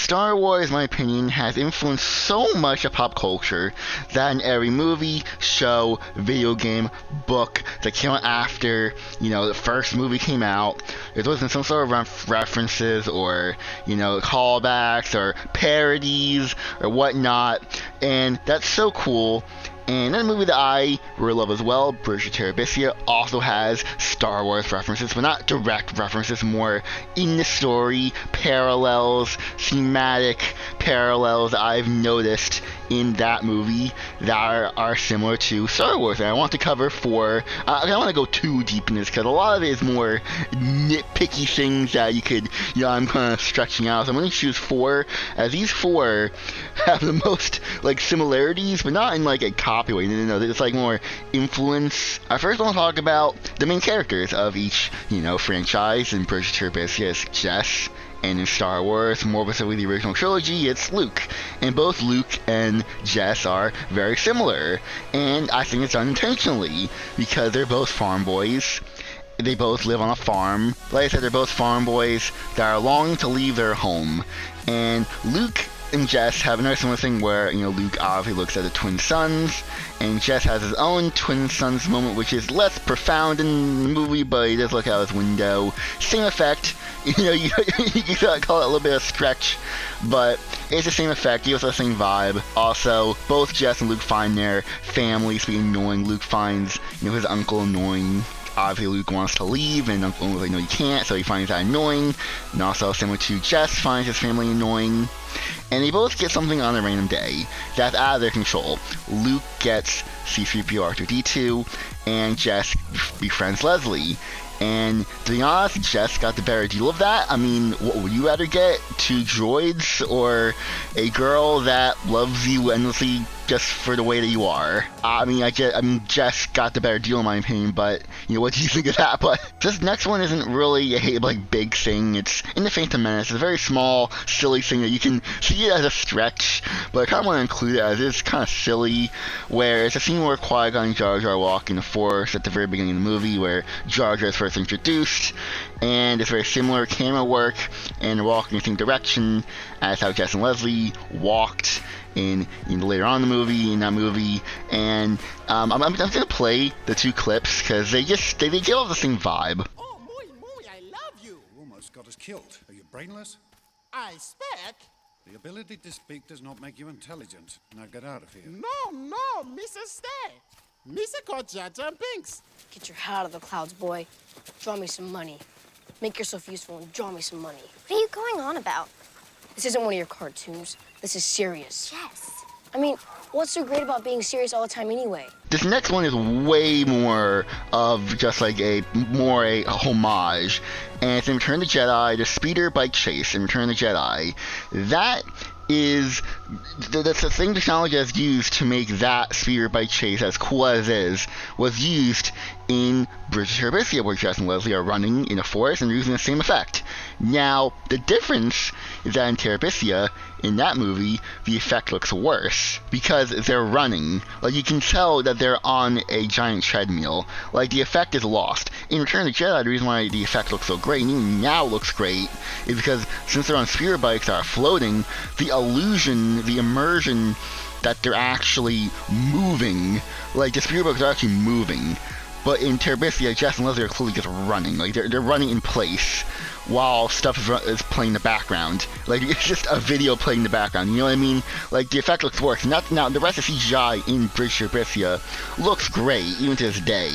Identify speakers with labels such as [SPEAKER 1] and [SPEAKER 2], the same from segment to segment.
[SPEAKER 1] Star Wars, in my opinion, has influenced so much of pop culture that in every movie, show, video game, book that came out after, the first movie came out, there's always been some sort of references or, callbacks or parodies or whatnot, and that's so cool. And another movie that I really love as well, Bridge of Terabithia, also has Star Wars references, but not direct references, more in the story, parallels, thematic parallels that I've noticed in that movie that are similar to Star Wars. And I want to cover four. I don't want to go too deep in this because a lot of it is more nitpicky things that you could, I'm kind of stretching out. So I'm going to choose four, as these four have the most, similarities, but not in, a copy way. No, it's, more influence. I first want to talk about the main characters of each, franchise. In Bridge of Terabithia, it's Jess. And in Star Wars, more specifically the original trilogy, it's Luke. And both Luke and Jess are very similar. And I think it's done intentionally, because they're both farm boys. They both live on a farm. Like I said, they're both farm boys that are longing to leave their home. And Luke and Jess have another similar thing where, Luke obviously looks at the twin sons, and Jess has his own twin sons moment, which is less profound in the movie, but he does look out his window. Same effect. You could call it a little bit of a stretch, but it's the same effect. Gives us the same vibe. Also, both Jess and Luke find their families to be annoying. Luke finds, his uncle annoying. Obviously, Luke wants to leave, and Uncle was like, no, you can't, so he finds that annoying. And also, similar to Jess, finds his family annoying. And they both get something on a random day that's out of their control. Luke gets C-3PO R2-D2, and Jess befriends Leslie. And to be honest, Jess got the better deal of that. I mean, what would you rather get? 2 droids or a girl that loves you endlessly just for the way that you are? Jess got the better deal in my opinion, but, what do you think of that? But this next one isn't really a, big thing. It's in The Phantom Menace. It's a very small, silly thing that you can see it as a stretch, but I kind of want to include it as it's kind of silly, where it's a scene where Qui-Gon and Jar Jar walk in the Force at the very beginning of the movie, where Jar Jar is first introduced, and it's very similar camera work, and they're walking in the same direction as how Jess and Leslie walked in later on in that movie, and I'm gonna play the 2 clips because they give off the same vibe.
[SPEAKER 2] Oh, muy, I love you.
[SPEAKER 3] You almost got us killed. Are you brainless?
[SPEAKER 2] I speak.
[SPEAKER 3] The ability to speak does not make you intelligent. Now get out of here.
[SPEAKER 2] No, Mr. Stay. Mr. called Jar Jar Binks.
[SPEAKER 4] Get your head out of the clouds, boy. Draw me some money. Make yourself useful and draw me some money.
[SPEAKER 5] What are you going on about?
[SPEAKER 4] This isn't one of your cartoons. This is serious.
[SPEAKER 5] Yes.
[SPEAKER 4] I mean, what's so great about being serious all the time anyway?
[SPEAKER 1] This next one is way more of just a homage. And it's in Return of the Jedi, the speeder bike chase in Return of the Jedi. That's the same technology that's used to make that speeder bike chase as cool as it is, was used in Bridge of Terabithia, where Jess and Leslie are running in a forest and using the same effect. Now, the difference is that in Terabithia, in that movie, the effect looks worse because they're running. You can tell that they're on a giant treadmill. The effect is lost. In Return of the Jedi, the reason why the effect looks so great, and even now looks great, is because since they're on speeder bikes that are floating, the illusion, the immersion that they're actually moving, the speeder bikes are actually moving. But in Terabithia, Jess and Leslie are clearly just running. They're running in place while stuff is playing in the background. It's just a video playing in the background. You know what I mean? The effect looks worse. Now, the rest of CGI in Bridge of Terabithia looks great, even to this day.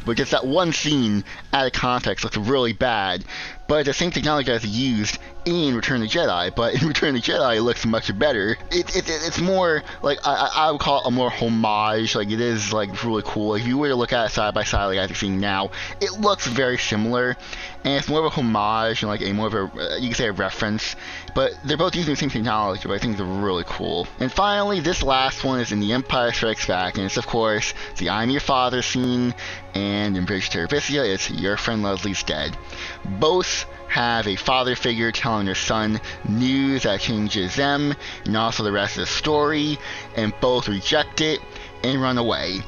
[SPEAKER 1] But just that one scene, out of context, looks really bad. But it's the same technology as used in Return of the Jedi, but in Return of the Jedi it looks much better. It's more, I would call it a more homage, it is, really cool. If you were to look at it side by side, as you're seeing now, it looks very similar, and it's more of a homage, and, a more of a, you can say a reference, but they're both using the same technology, but I think they're really cool. And finally, this last one is in The Empire Strikes Back, and it's, of course, the I'm Your Father scene, and in Bridge of Terabithia, it's Your Friend Leslie's Dead. Both have a father figure telling their son news that changes them and also the rest of the story, and both reject it and run away.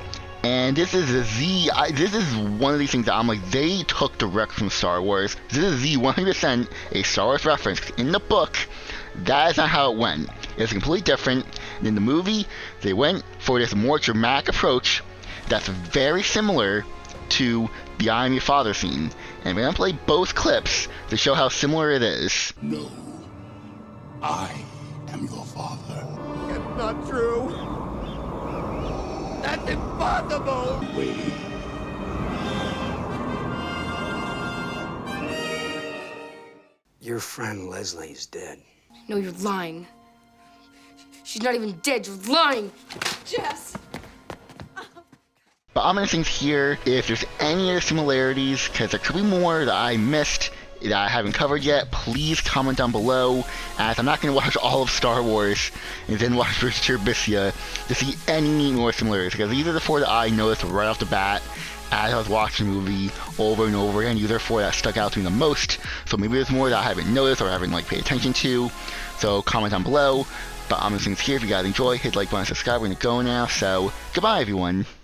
[SPEAKER 1] And this is this is one of these things that I'm they took direct from Star Wars. This is 100% a Star Wars reference. In the book, That is not how it went. It's completely different. In the movie, they went for this more dramatic approach that's very similar to the I Am Your Father scene. And we're going to play both clips to show how similar it is.
[SPEAKER 5] No, I am your father.
[SPEAKER 2] It's not true. That's impossible.
[SPEAKER 5] Wait.
[SPEAKER 6] Your friend Leslie is dead.
[SPEAKER 4] No, you're lying. She's not even dead. You're lying.
[SPEAKER 7] Jess!
[SPEAKER 1] But I'm going to think here if there's any other similarities, because there could be more that I missed that I haven't covered yet. Please comment down below, as I'm not going to watch all of Star Wars and then watch Terabithia to see any more similarities, because these are the 4 that I noticed right off the bat as I was watching the movie over and over again. These are 4 that stuck out to me the most, so maybe there's more that I haven't noticed or haven't paid attention to, so comment down below. But I'm going to think here, if you guys enjoy, hit the like button, subscribe. We're going to go now, so goodbye everyone.